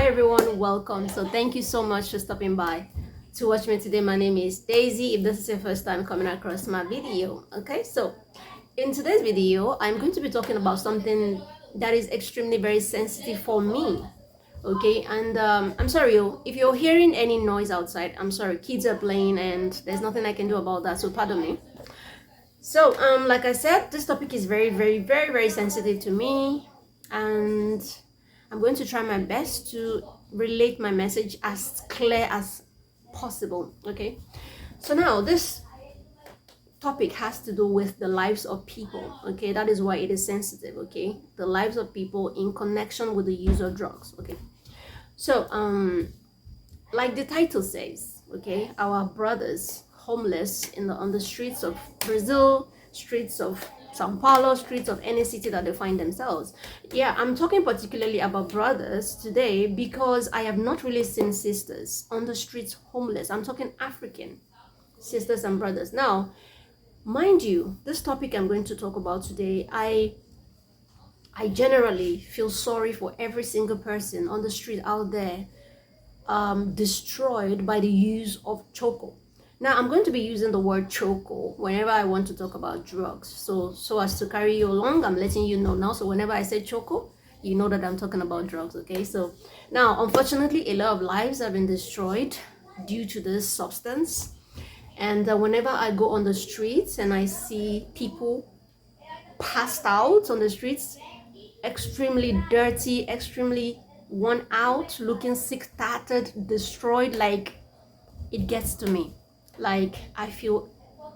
Hi everyone, welcome. So thank you so much for stopping by to watch me today. My name is Daisy. If this is your first time coming across my video, okay, so in today's video I'm going to be talking about something that is extremely very sensitive for me. Okay, and I'm sorry if you're hearing any noise outside. I'm sorry, kids are playing and there's nothing I can do about that, so pardon me. So like I said, this topic is very sensitive to me, and I'm going to try my best to relate my message as clear as possible. Okay, so now this topic has to do with the lives of people. Okay, that is why it is sensitive. Okay, the lives of people in connection with the use of drugs. Okay, so like the title says, okay, our brothers homeless on the streets of Brazil, streets of Sao Paulo, streets of any city that they find themselves. Yeah, I'm talking particularly about brothers today because I have not really seen sisters on the streets homeless. I'm talking African sisters and brothers. Now, mind you, this topic I'm going to talk about today, I generally feel sorry for every single person on the street out there destroyed by the use of choco. Now I'm going to be using the word choco whenever I want to talk about drugs. So as to carry you along, I'm letting you know now. So whenever I say choco, you know that I'm talking about drugs. Okay. So now, unfortunately, a lot of lives have been destroyed due to this substance. And whenever I go on the streets and I see people passed out on the streets, extremely dirty, extremely worn out, looking sick, tattered, destroyed, like, it gets to me. Like, I feel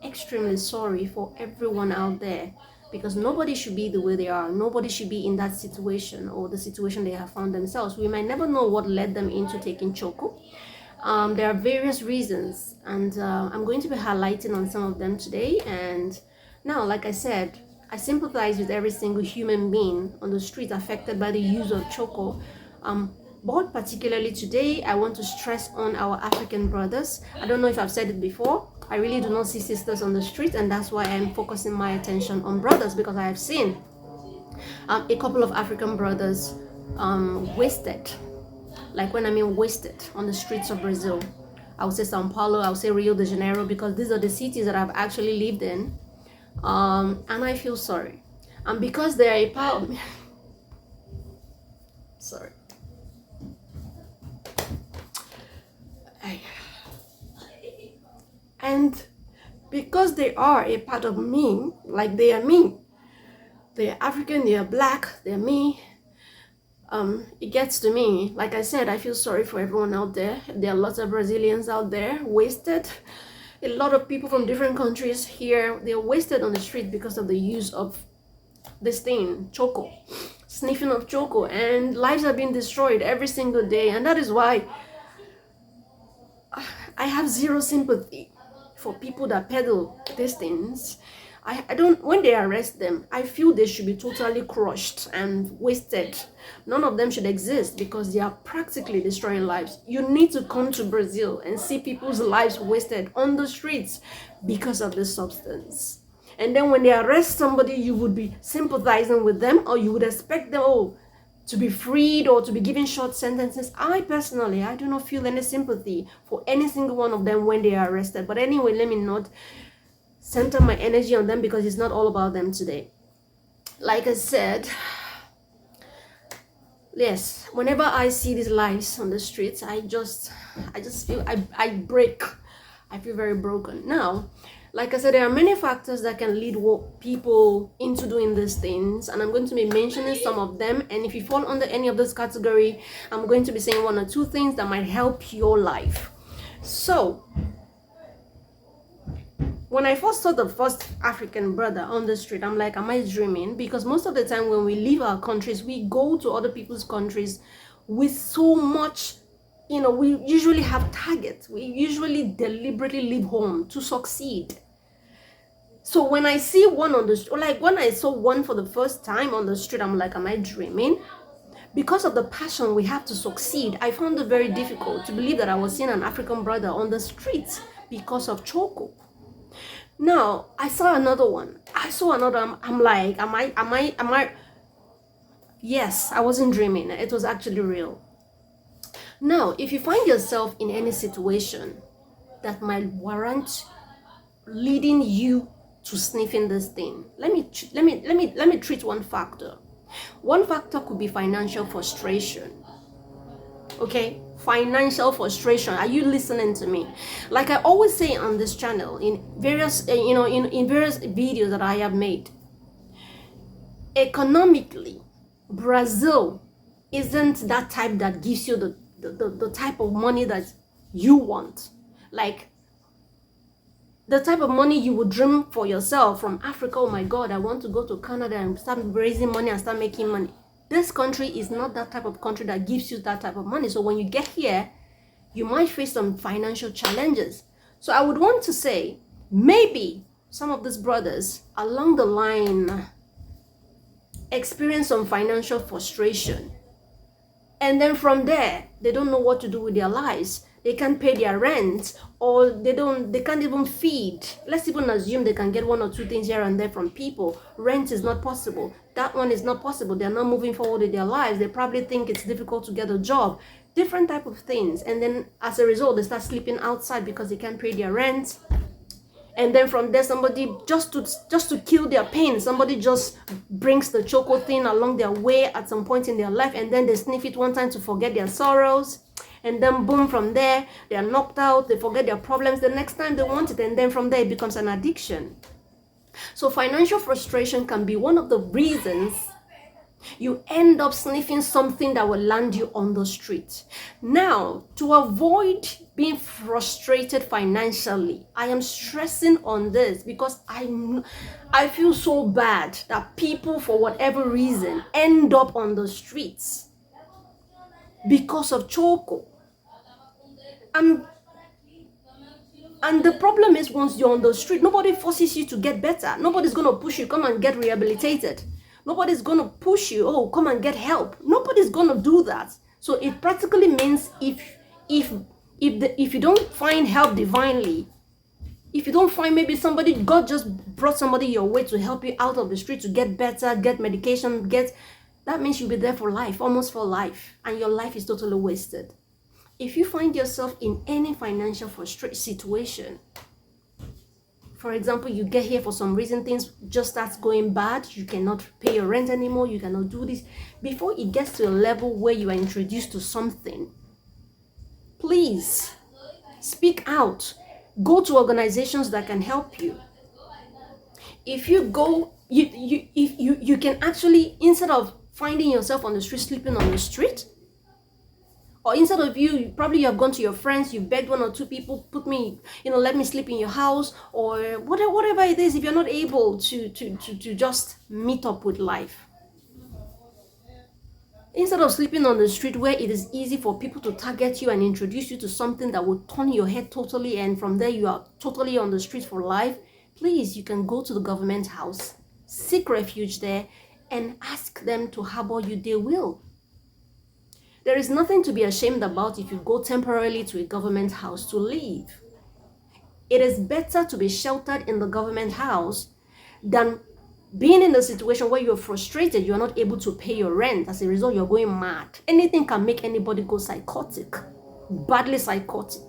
extremely sorry for everyone out there, because nobody should be the way they are. Nobody should be in that situation or the situation they have found themselves. We might never know what led them into taking choco. There are various reasons, and I'm going to be highlighting on some of them today. And now, like I said, I sympathize with every single human being on the street affected by the use of choco. But particularly today, I want to stress on our African brothers. I don't know if I've said it before. I really do not see sisters on the street, and that's why I'm focusing my attention on brothers, because I have seen a couple of African brothers wasted. Like, when I mean wasted, on the streets of Brazil. I would say Sao Paulo, I would say Rio de Janeiro, because these are the cities that I've actually lived in. And I feel sorry. And because they are a part of me. Sorry. And because they are a part of me, like they are me, they are African, they are black, they're me, it gets to me. Like I said, I feel sorry for everyone out there. There are lots of Brazilians out there wasted. A lot of people from different countries here, they're wasted on the street because of the use of this thing, choco, sniffing of choco, and lives are being destroyed every single day. And that is why I have zero sympathy for people that peddle these things. I don't, when they arrest them, I feel they should be totally crushed and wasted. None of them should exist, because they are practically destroying lives. You need to come to Brazil and see people's lives wasted on the streets because of this substance. And then when they arrest somebody, you would be sympathizing with them, or you would expect them, to be freed or to be given short sentences. I personally, I do not feel any sympathy for any single one of them when they are arrested. But anyway, let me not center my energy on them, because it's not all about them today. Like I said, yes, whenever I see these lives on the streets, I just feel I break. I feel very broken. Now, like I said, there are many factors that can lead people into doing these things, and I'm going to be mentioning some of them. And if you fall under any of this category, I'm going to be saying one or two things that might help your life. So, when I first saw the first African brother on the street, I'm like, am I dreaming? Because most of the time when we leave our countries, we go to other people's countries with so much, we usually have targets. We usually deliberately leave home to succeed. So when I see one on the street, like when I saw one for the first time on the street, I'm like, am I dreaming? Because of the passion we have to succeed, I found it very difficult to believe that I was seeing an African brother on the streets because of choco. Now, I saw another one. I'm like, am I? Yes, I wasn't dreaming. It was actually real. Now, if you find yourself in any situation that might warrant leading you to sniffing this thing, let me treat one factor. One factor could be financial frustration. Okay, financial frustration. Are you listening to me? Like I always say on this channel, in various in various videos that I have made, economically, Brazil isn't that type that gives you the type of money that you want. Like the type of money you would dream for yourself from Africa. Oh my God, I want to go to Canada and start raising money and start making money. This country is not that type of country that gives you that type of money. So when you get here, you might face some financial challenges. So I would want to say, maybe some of these brothers along the line experience some financial frustration. And then from there, they don't know what to do with their lives. They can't pay their rent, or they can't even feed. Let's even assume they can get one or two things here and there from people. Rent is not possible. That one is not possible. They're not moving forward with their lives. They probably think it's difficult to get a job. Different type of things. And then as a result, they start sleeping outside because they can't pay their rent. And then from there, somebody just to kill their pain, somebody just brings the choco thing along their way at some point in their life, and then they sniff it one time to forget their sorrows. And then boom, from there, they are knocked out, they forget their problems the next time they want it, and then from there it becomes an addiction. So financial frustration can be one of the reasons you end up sniffing something that will land you on the street. Now, to avoid being frustrated financially, I am stressing on this because I feel so bad that people, for whatever reason, end up on the streets because of choco. And the problem is, once you're on the street, nobody forces you to get better. Nobody's going to push you, come and get rehabilitated. Nobody's going to push you, oh, come and get help. Nobody's going to do that. So it practically means if you don't find help divinely, if you don't find maybe somebody, God just brought somebody your way to help you out of the street to get better, get medication, that means you'll be there for life, almost for life, and your life is totally wasted. If you find yourself in any financial situation, for example, you get here for some reason, things just start going bad, you cannot pay your rent anymore, you cannot do this, before it gets to a level where you are introduced to something, please speak out. Go to organizations that can help you. If you go, you can actually, instead of finding yourself on the street, sleeping on the street, or instead of you have gone to your friends, you begged one or two people, let me sleep in your house, or whatever it is, if you're not able to just meet up with life. Instead of sleeping on the street where it is easy for people to target you and introduce you to something that will turn your head totally, and from there you are totally on the street for life, please, you can go to the government house, seek refuge there, and ask them to harbor you. They will. There is nothing to be ashamed about if you go temporarily to a government house to live. It is better to be sheltered in the government house than being in a situation where you're frustrated, you're not able to pay your rent. As a result, you're going mad. Anything can make anybody go psychotic, badly psychotic.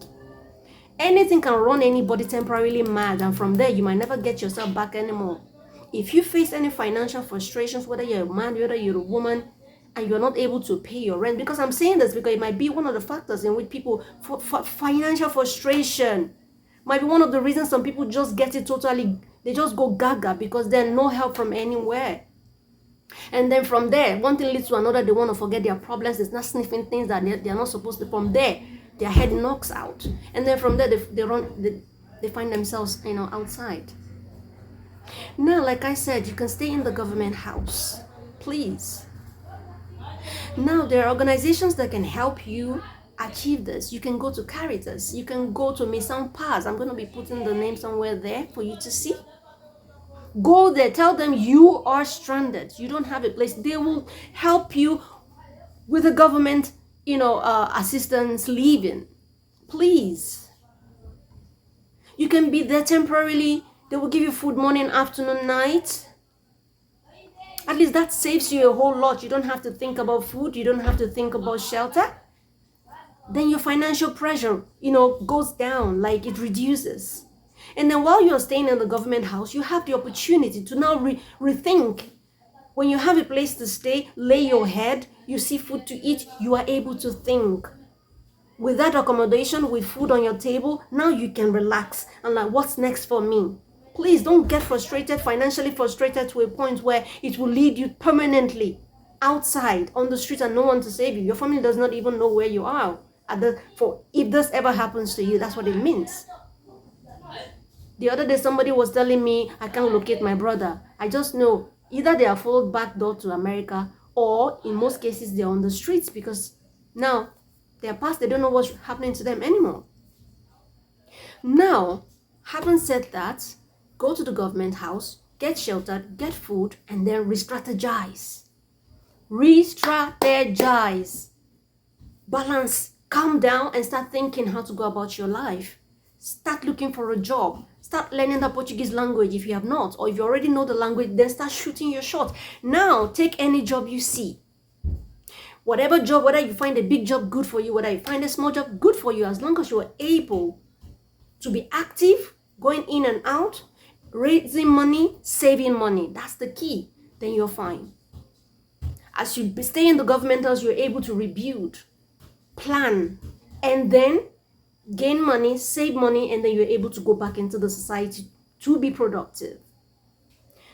Anything can run anybody temporarily mad, and from there, you might never get yourself back anymore. If you face any financial frustrations, whether you're a man, whether you're a woman, and you're not able to pay your rent, because I'm saying this because it might be one of the factors in which people, financial frustration might be one of the reasons some people just get it totally, they just go gaga because there's no help from anywhere. And then from there, one thing leads to another, they want to forget their problems, it's not sniffing things that they're not supposed to. From there, their head knocks out. And then from there, they find themselves, outside. Now, like I said, you can stay in the government house, please. Now, there are organizations that can help you achieve this. You can go to Caritas. You can go to Mission Paz. I'm going to be putting the name somewhere there for you to see. Go there. Tell them you are stranded. You don't have a place. They will help you with the government, assistance living. Please. You can be there temporarily. They will give you food morning, afternoon, night. At least that saves you a whole lot. You don't have to think about food. You don't have to think about shelter. then your financial pressure, goes down, like it reduces. And then while you're staying in the government house, you have the opportunity to now rethink. When you have a place to stay, lay your head, you see food to eat, you are able to think. With that accommodation, with food on your table, now you can relax and like, what's next for me? Please don't get frustrated, financially frustrated to a point where it will lead you permanently outside on the street and no one to save you. Your family does not even know where you are. If this ever happens to you, that's what it means. The other day, somebody was telling me I can't locate my brother. I just know either they are followed back door to America, or in most cases they're on the streets because now they're past, they don't know what's happening to them anymore. Now, having said that, go to the government house, get sheltered, get food, and then re-strategize. Re-strategize. Balance, calm down, and start thinking how to go about your life. Start looking for a job. Start learning the Portuguese language if you have not, or if you already know the language, then start shooting your shot. Now, take any job you see. Whatever job, whether you find a big job, good for you, whether you find a small job, good for you, as long as you are able to be active, going in and out, raising money, saving money. That's the key. Then you're fine. As you stay in the government house, you're able to rebuild, plan, and then gain money, save money, and then you're able to go back into the society to be productive.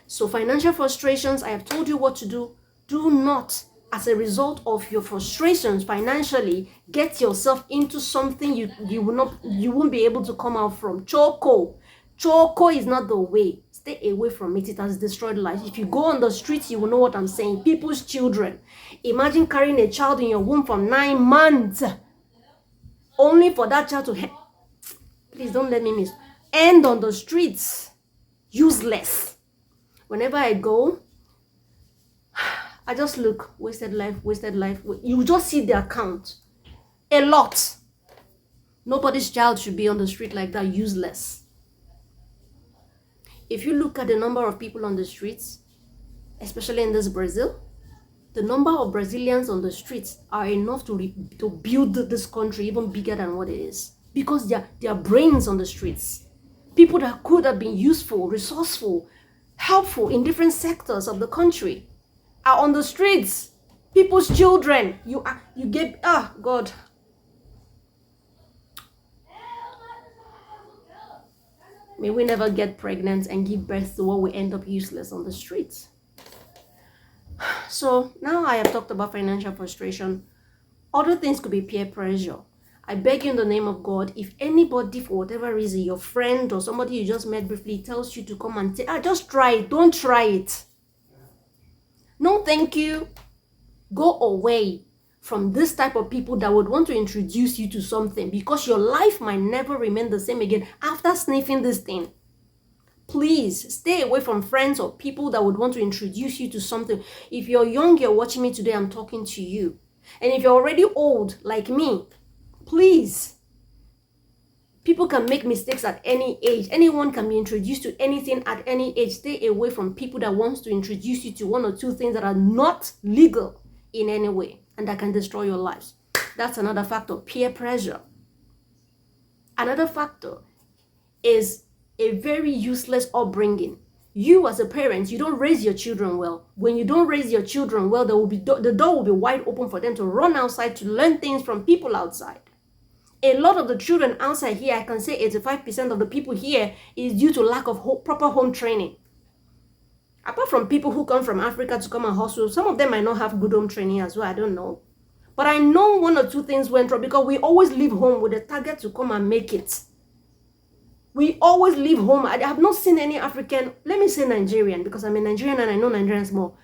So financial frustrations, I have told you what to do. Do not, as a result of your frustrations financially, get yourself into something you won't be able to come out from. Choco is not the way. Stay away from it. It has destroyed lives. If you go on the streets, you will know what I'm saying. People's children. Imagine carrying a child in your womb for 9 months, only for that child to please don't let me end on the streets. Useless. Whenever I go, I just look, wasted life. You just see the account. A lot. Nobody's child should be on the street like that, useless. If you look at the number of people on the streets, especially in this Brazil, the number of Brazilians on the streets are enough to build this country even bigger than what it is. Because there are brains on the streets. People that could have been useful, resourceful, helpful in different sectors of the country are on the streets. People's children. God. May we never get pregnant and give birth to what we end up useless on the streets. So now I have talked about financial frustration. Other things could be peer pressure. I beg you in the name of God, if anybody, for whatever reason, your friend or somebody you just met briefly tells you to come and just try it, don't try it. No, thank you. Go away from this type of people that would want to introduce you to something, because your life might never remain the same again after sniffing this thing. Please stay away from friends or people that would want to introduce you to something. If you're young, you're watching me today, I'm talking to you. And if you're already old, like me, please. People can make mistakes at any age. Anyone can be introduced to anything at any age. Stay away from people that wants to introduce you to one or two things that are not legal in any way and that can destroy your lives. That's another factor, peer pressure. Another factor is a very useless upbringing. You as a parent, you don't raise your children well. When you don't raise your children well, the door will be wide open for them to run outside to learn things from people outside. A lot of the children outside here, I can say 85% of the people here is due to lack of proper home training. Apart from people who come from Africa to come and hustle, some of them might not have good home training as well, I don't know. But I know one or two things went wrong because we always leave home with a target to come and make it. We always leave home. I have not seen any African, let me say Nigerian, because I'm a Nigerian and I know Nigerians more.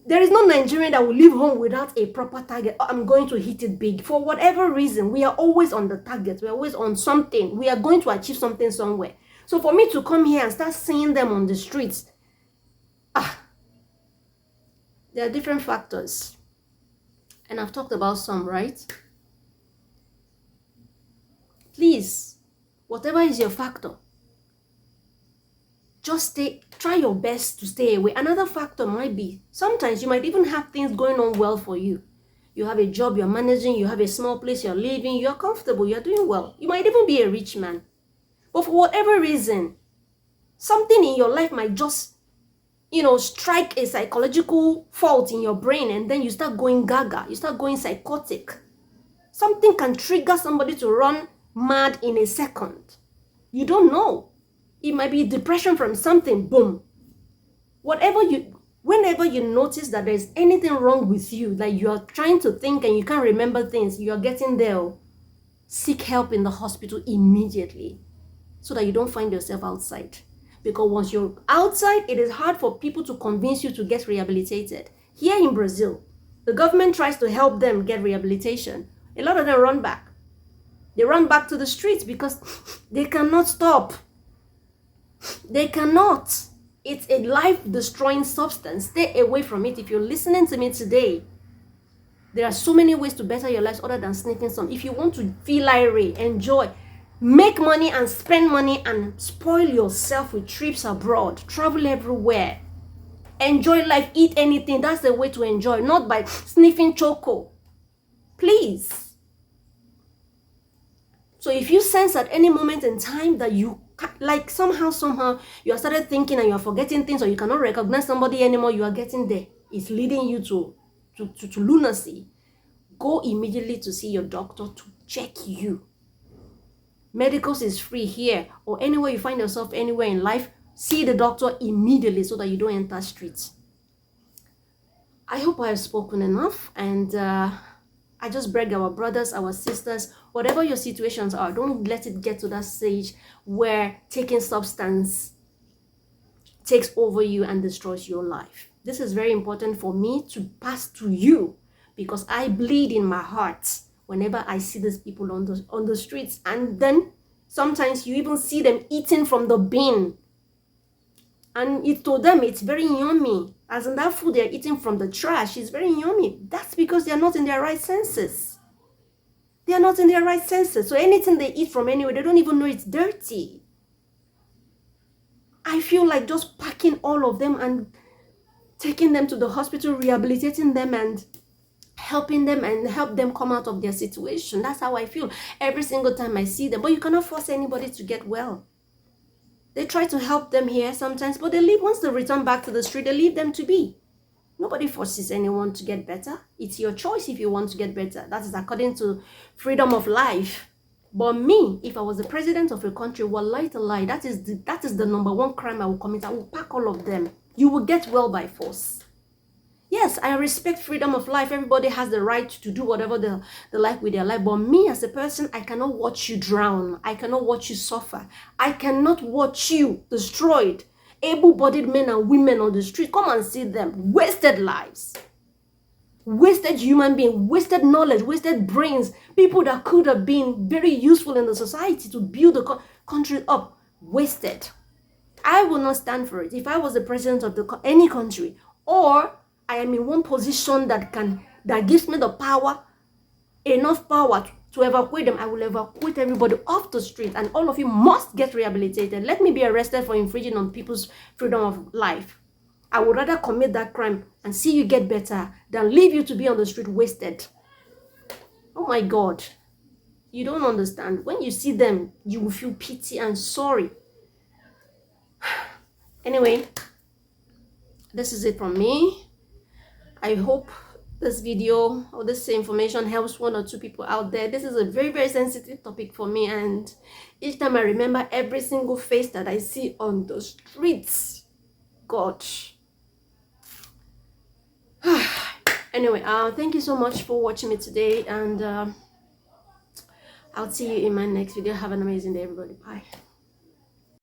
There is no Nigerian that will leave home without a proper target. I'm going to hit it big. For whatever reason, we are always on the target. We're always on something. We are going to achieve something somewhere. So for me to come here and start seeing them on the streets, there are different factors. And I've talked about some, right? Please, whatever is your factor, just try your best to stay away. Another factor might be, sometimes you might even have things going on well for you. you have a job you're managing, you have a small place you're living, you're comfortable, you're doing well. You might even be a rich man. But for whatever reason, something in your life might just, strike a psychological fault in your brain, and then you start going gaga, you start going psychotic. Something can trigger somebody to run mad in a second. You don't know. It might be depression from something, boom. Whenever you notice that there's anything wrong with you, like you are trying to think and you can't remember things, you're getting there, seek help in the hospital immediately so that you don't find yourself outside. Because once you're outside, it is hard for people to convince you to get rehabilitated. Here in Brazil, the government tries to help them get rehabilitation. A lot of them run back. They run back to the streets because they cannot stop. They cannot. It's a life-destroying substance. Stay away from it. If you're listening to me today, there are so many ways to better your lives other than sneaking some. If you want to feel irate, enjoy, make money and spend money and spoil yourself with trips abroad, travel everywhere, enjoy life, eat anything, that's the way to enjoy, not by sniffing choco. Please. So if you sense at any moment in time that you like somehow you have started thinking and you are forgetting things, or you cannot recognize somebody anymore, you are getting there, it's leading you to lunacy, go immediately to see your doctor to check you. Medicals is free here or anywhere you find yourself, anywhere in life. See the doctor immediately so that you don't enter streets. I hope I have spoken enough, and I just beg our brothers, our sisters, whatever your situations are, don't let it get to that stage where taking substance takes over you and destroys your life. This is very important for me to pass to you, because I bleed in my heart whenever I see these people on the streets. And then sometimes you even see them eating from the bin, and to them it's very yummy, as in that food they're eating from the trash is very yummy. That's because they're not in their right senses. They are not in their right senses. So anything they eat from anywhere, they don't even know it's dirty. I feel like just packing all of them and taking them to the hospital, rehabilitating them and helping them and help them come out of their situation. That's how I feel every single time I see them. But you cannot force anybody to get well. They try to help them here sometimes, but they leave. Once they return back to the street, they leave them to be. Nobody forces anyone to get better. It's your choice if you want to get better. That is according to freedom of life. But me, if I was the president of a country, wallahi to lie, that is the number one crime I will commit. I will pack all of them. You will get well by force. Yes, I respect freedom of life. Everybody has the right to do whatever they like with their life. But me as a person, I cannot watch you drown. I cannot watch you suffer. I cannot watch you destroyed. Able-bodied men and women on the street, come and see them. Wasted lives. Wasted human being, wasted knowledge, wasted brains. People that could have been very useful in the society to build the country up. Wasted. I will not stand for it. If I was the president of any country, or I am in one position that gives me the power, enough power to evacuate them, I will evacuate everybody off the street, and all of you must get rehabilitated. Let me be arrested for infringing on people's freedom of life. I would rather commit that crime and see you get better than leave you to be on the street wasted. Oh my God. You don't understand. When you see them, you will feel pity and sorry. Anyway, this is it from me. I hope this video or this information helps one or two people out there. This is a very, very sensitive topic for me, and each time I remember every single face that I see on the streets, God. Anyway, thank you so much for watching me today, and I'll see you in my next video. Have an amazing day, everybody. Bye.